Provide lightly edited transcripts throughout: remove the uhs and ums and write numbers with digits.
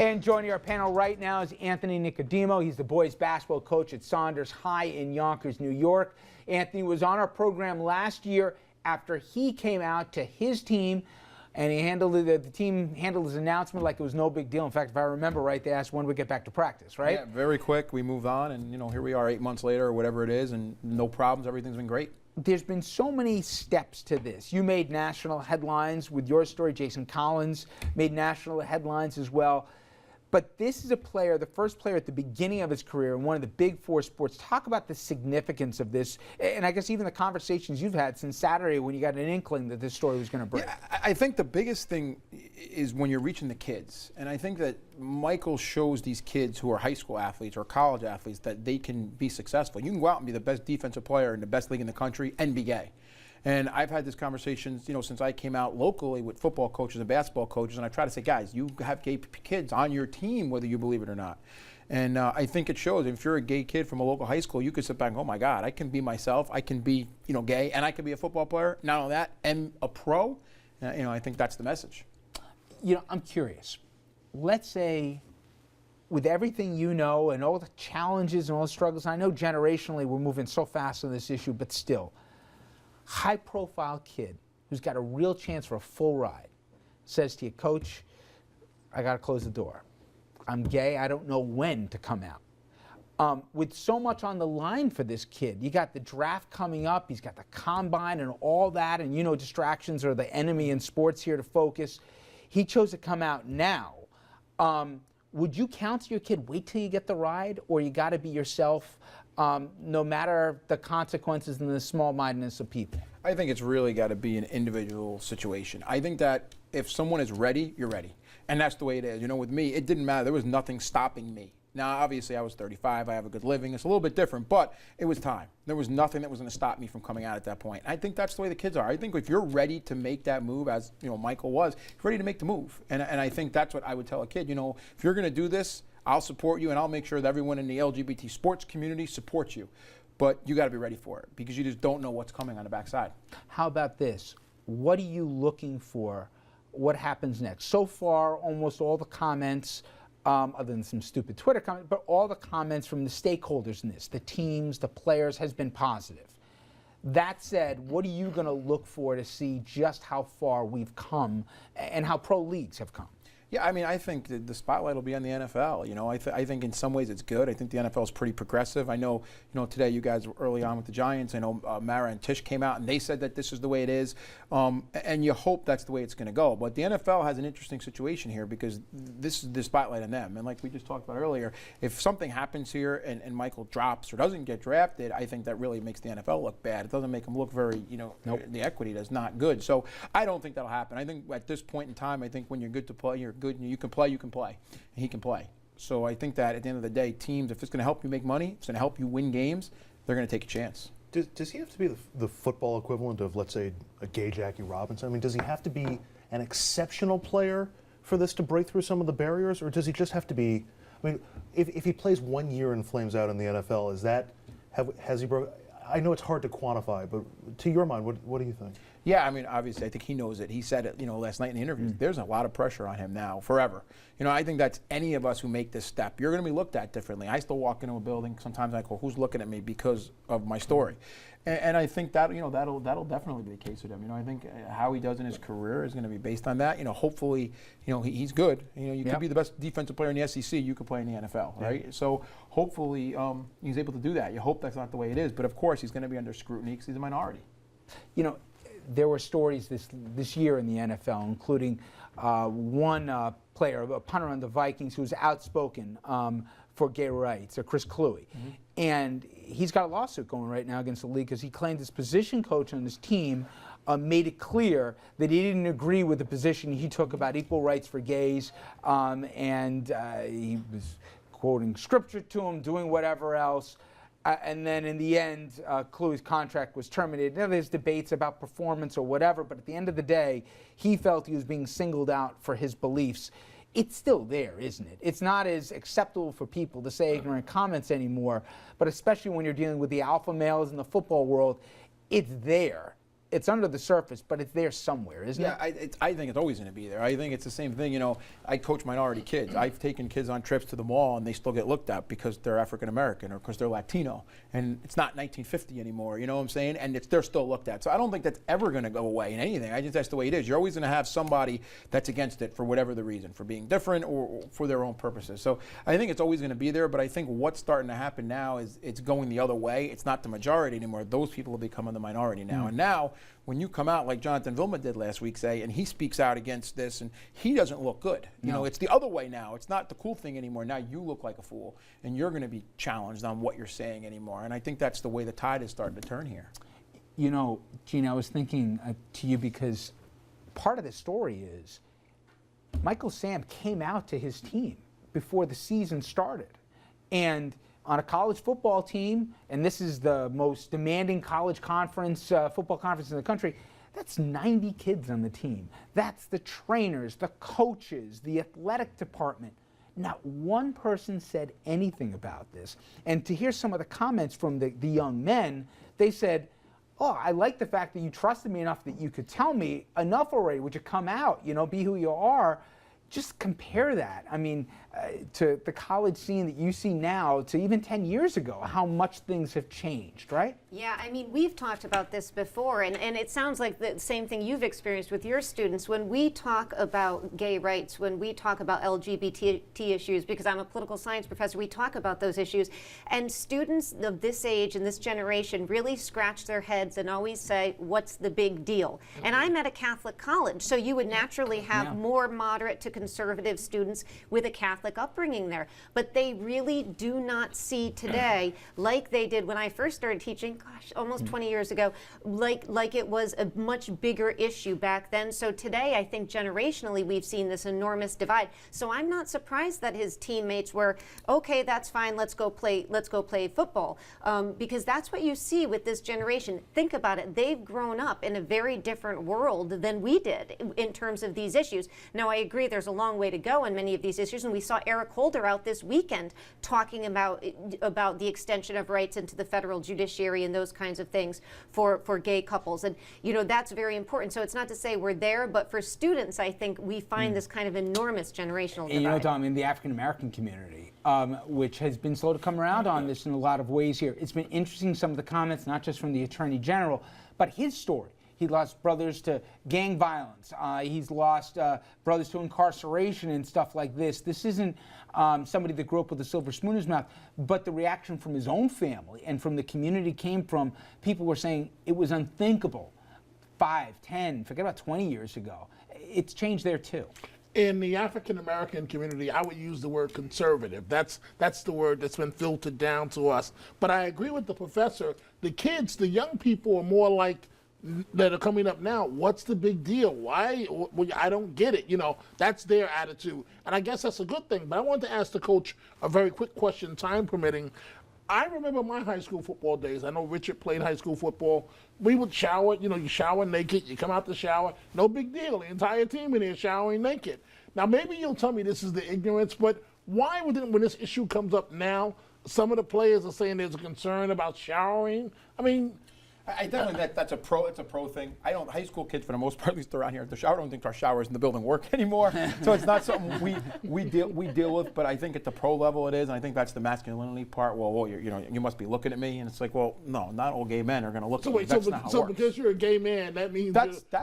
And joining our panel right now is Anthony Nicodemo. He's the boys basketball coach at Saunders High in Yonkers, New York. Anthony was on our program last year after he came out to his team, and he handled it, the team handled his announcement like it was no big deal. In fact, if I remember right, they asked when we get back to practice, right? Yeah, very quick. We moved on, and here we are 8 months later or whatever it is, and no problems. Everything's been great. There's been so many steps to this. You made national headlines with your story. Jason Collins made national headlines as well. But this is a player, the first player at the beginning of his career in one of the big four sports. Talk about the significance of this, and I guess even the conversations you've had since Saturday when you got an inkling that this story was going to break. Yeah, I think the biggest thing is when you're reaching the kids. And I think that Michael shows these kids who are high school athletes or college athletes that they can be successful. You can go out and be the best defensive player in the best league in the country and be gay. And I've had this conversation, since I came out locally with football coaches and basketball coaches, and I try to say, guys, you have gay kids on your team, whether you believe it or not. And I think it shows. If you're a gay kid from a local high school, you could sit back and go, oh my God, I can be myself, I can be, gay, and I can be a football player. Not only that, and a pro. I think that's the message. I'm curious. Let's say, with everything you know and all the challenges and all the struggles, I know generationally we're moving so fast on this issue, but still, high-profile kid who's got a real chance for a full ride says to you, Coach, I got to close the door. I'm gay. I don't know when to come out. With so much on the line for this kid, you got the draft coming up, he's got the combine and all that, and distractions are the enemy in sports here to focus. He chose to come out now. Would you counsel your kid, wait till you get the ride, or you got to be yourself no matter the consequences and the small-mindedness of people? I think it's really got to be an individual situation. I think that if someone is ready, you're ready. And that's the way it is. With me, it didn't matter. There was nothing stopping me. Now, obviously, I was 35. I have a good living. It's a little bit different, but it was time. There was nothing that was going to stop me from coming out at that point. I think that's the way the kids are. I think if you're ready to make that move, as Michael was, you're ready to make the move. And I think that's what I would tell a kid. If you're going to do this, I'll support you, and I'll make sure that everyone in the LGBT sports community supports you. But you got to be ready for it because you just don't know what's coming on the backside. How about this? What are you looking for? What happens next? So far, almost all the comments, other than some stupid Twitter comments, but all the comments from the stakeholders in this, the teams, the players, has been positive. That said, what are you going to look for to see just how far we've come and how pro leagues have come? Yeah, I think the spotlight will be on the NFL. I think in some ways it's good. I think the NFL is pretty progressive. I know, today you guys were early on with the Giants. I know Mara and Tish came out and they said that this is the way it is. And you hope that's the way it's going to go. But the NFL has an interesting situation here because this is the spotlight on them. And like we just talked about earlier, if something happens here and Michael drops or doesn't get drafted, I think that really makes the NFL look bad. It doesn't make them look very, Nope. The equity is not good. So I don't think that'll happen. I think at this point in time, I think when you're good to play, you're good, and you can play, and he can play. So I think that at the end of the day, teams, if it's going to help you make money, if it's going to help you win games, they're going to take a chance. Does he have to be the football equivalent of, let's say, a gay Jackie Robinson? Does he have to be an exceptional player for this to break through some of the barriers, or does he just have to be, if he plays 1 year and flames out in the NFL, has he broken? I know it's hard to quantify, but to your mind, what do you think? Yeah, obviously, I think he knows it. He said it, last night in the interview. There's a lot of pressure on him now, forever. I think that's any of us who make this step. You're going to be looked at differently. I still walk into a building. Sometimes I go, who's looking at me because of my story? And I think that, that'll definitely be the case with him. I think how he does in his career is going to be based on that. Hopefully, he's good. You could be the best defensive player in the SEC. You could play in the NFL, right? So hopefully he's able to do that. You hope that's not the way it is. But, of course, he's going to be under scrutiny because he's a minority. There were stories this year in the NFL, including one player, a punter on the Vikings, who was outspoken for gay rights, Chris Cluey. And he's got a lawsuit going right now against the league because he claimed his position coach on his team made it clear that he didn't agree with the position he took about equal rights for gays, and he was quoting scripture to him, doing whatever else. And then in the end, Cluey's contract was terminated. Now there's debates about performance or whatever, but at the end of the day, he felt he was being singled out for his beliefs. It's still there, isn't it? It's not as acceptable for people to say ignorant comments anymore, but especially when you're dealing with the alpha males in the football world, it's there. it's under the surface, but it's there somewhere, isn't it? Yeah, I think it's always going to be there. I think it's the same thing. You know, I coach minority kids. I've taken kids on trips to the mall, and they still get looked at because they're African American or because they're Latino, and it's not 1950 anymore. You know what I'm saying? And they're still looked at. So I don't think that's ever going to go away in anything. I think that's the way it is. You're always going to have somebody that's against it for whatever the reason, for being different or for their own purposes. So I think it's always going to be there. But I think what's starting to happen now is it's going the other way. It's not the majority anymore. Those people are becoming the minority now. And now, when you come out like Jonathan Vilma did last week, say, and he speaks out against this, and he doesn't look good. You know, it's the other way now. It's not the cool thing anymore. Now you look like a fool, and you're going to be challenged on what you're saying anymore. And I think that's the way the tide is starting to turn here. You know, Gene, I was thinking to you because part of the story is Michael Sam came out to his team before the season started. And on a college football team, and this is the most demanding college conference, football conference in the country, that's 90 kids on the team. That's the trainers, the coaches, the athletic department. Not one person said anything about this. And to hear some of the comments from the young men, they said, oh, I like the fact that you trusted me enough that you could tell me enough already. Would you come out, you know, be who you are? Just compare that, I mean, to the college scene that you see now to even 10 years ago, how much things have changed, right? Yeah, I mean, we've talked about this before, and it sounds like the same thing you've experienced with your students. When we talk about gay rights, when we talk about LGBT issues, because I'm a political science professor, we talk about those issues, and students of this age and this generation really scratch their heads and always say, what's the big deal? And I'm at a Catholic college, so you would naturally have more moderate to conservative students with a Catholic upbringing there. But they really do not see today, like they did when I first started teaching, gosh, almost 20 years ago, like it was a much bigger issue back then. So today, I think generationally, we've seen this enormous divide. So I'm not surprised that his teammates were, okay, that's fine, let's go play football. Because that's what you see with this generation. Think about it, they've grown up in a very different world than we did in terms of these issues. Now, I agree there's a long way to go on many of these issues, and we saw Eric Holder out this weekend talking about the extension of rights into the federal judiciary and those kinds of things for gay couples. And, you know, that's very important. So it's not to say we're there, but for students, I think we find this kind of enormous generational divide. And you know, Tom, in the African American community, which has been slow to come around on this in a lot of ways here, it's been interesting, some of the comments, not just from the Attorney General, but his story. He lost brothers to gang violence. He's lost brothers to incarceration and stuff like this. This isn't somebody that grew up with a silver spoon in his mouth, but the reaction from his own family and from the community came from people were saying it was unthinkable 5, 10, forget about 20 years ago. It's changed there too. In the African American community, I would use the word conservative. That's the word that's been filtered down to us. But I agree with the professor. The kids, the young people are more like that are coming up now. What's the big deal? Why? Well, I don't get it. You know, that's their attitude. And I guess that's a good thing. But I wanted to ask the coach a very quick question, time permitting. I remember my high school football days. I know Richard played high school football. We would shower, you know, you shower naked, you come out the shower, no big deal. The entire team in there showering naked. Now, maybe you'll tell me this is the ignorance, but why when this issue comes up now, some of the players are saying there's a concern about showering? I mean, I definitely it's a pro thing. High school kids for the most part, at least around here at the shower, I don't think our showers in the building work anymore. So it's not something we deal with, but I think at the pro level it is, and I think that's the masculinity part. Well, you must be looking at me, and it's like, well, no, not all gay men are going to look at me. That's not how it works. Because you're a gay man, that means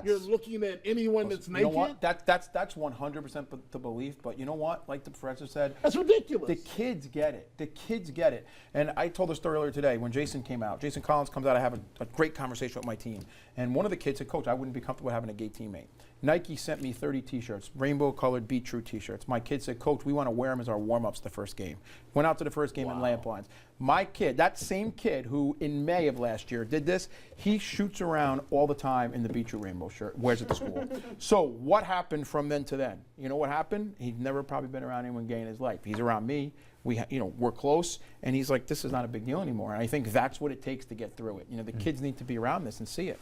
you're looking at anyone that's naked? You know what? That's 100% the belief, but you know what? Like the professor said, that's ridiculous. The kids get it. The kids get it. And I told a story earlier today when Jason came out. Jason Collins comes out, I have a great conversation with my team. And one of the kids said, Coach, I wouldn't be comfortable having a gay teammate. Nike sent me 30 t-shirts, rainbow colored Be True t-shirts. My kid said, Coach, we want to wear them as our warm-ups the first game. Went out to the first game in lamp lines. My kid, that same kid who in May of last year did this, he shoots around all the time in the Be True rainbow shirt, wears it to school. So what happened from then to then? You know what happened? He'd never probably been around anyone gay in his life. He's around me. We're close, and he's like, this is not a big deal anymore. And I think that's what it takes to get through it. The kids need to be around this and see it.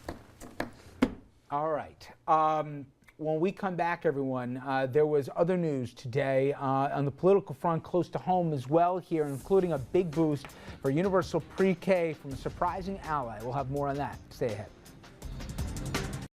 All right. When we come back, everyone, there was other news today on the political front close to home as well here, including a big boost for universal pre-K from a surprising ally. We'll have more on that. Stay ahead.